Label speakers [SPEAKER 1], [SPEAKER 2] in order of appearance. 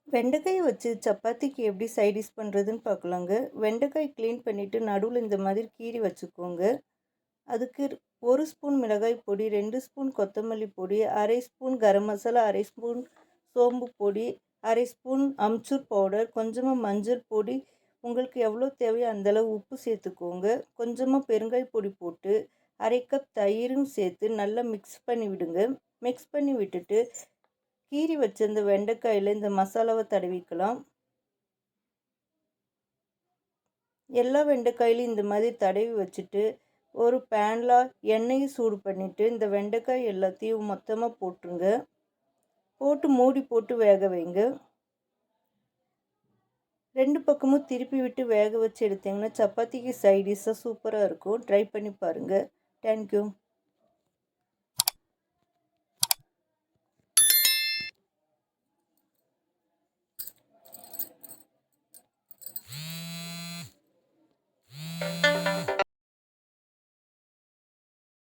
[SPEAKER 1] வெண்டைக்காய் வச்சு சப்பாத்திக்கு எப்படி சைட் டிஷ் பண்ணுறதுன்னு பார்க்கலாங்க. வெண்டைக்காய் க்ளீன் பண்ணிவிட்டு நடுவில் இந்த மாதிரி கீறி வச்சுக்கோங்க. அதுக்கு 1 ஸ்பூன் மிளகாய் பொடி, 2 ஸ்பூன் கொத்தமல்லி பொடி, 1/2 ஸ்பூன் கரம் மசாலா, 1/2 ஸ்பூன் சோம்பு பொடி, 1/2 ஸ்பூன் அம்ச்சூர் பவுடர், கொஞ்சமாக மஞ்சள் பொடி, உங்களுக்கு எவ்வளோ தேவையோ அந்தளவு உப்பு சேர்த்துக்கோங்க. கொஞ்சமாக பெருங்காய் பொடி போட்டு 1/2 கப் தயிரும் சேர்த்து நல்லா மிக்ஸ் பண்ணி விடுங்க. மிக்ஸ் பண்ணி விட்டுட்டு கீறி வச்ச இந்த வெண்டைக்காயில் இந்த மசாலாவை தடவிக்கலாம். எல்லா வெண்டைக்காயிலையும் இந்த மாதிரி தடவி வச்சுட்டு ஒரு பேனில் எண்ணெயை சூடு பண்ணிவிட்டு இந்த வெண்டைக்காய் எல்லாத்தையும் மொத்தமாக போட்டுருங்க. போட்டு மூடி போட்டு வேக வைங்க. 2 பக்கமும் திருப்பி விட்டு வேக வச்சு எடுத்திங்கன்னா சப்பாத்திக்கு சைட் டிஷ்ஷாக சூப்பராக இருக்கும். ட்ரை பண்ணி பாருங்கள். தேங்க்யூ.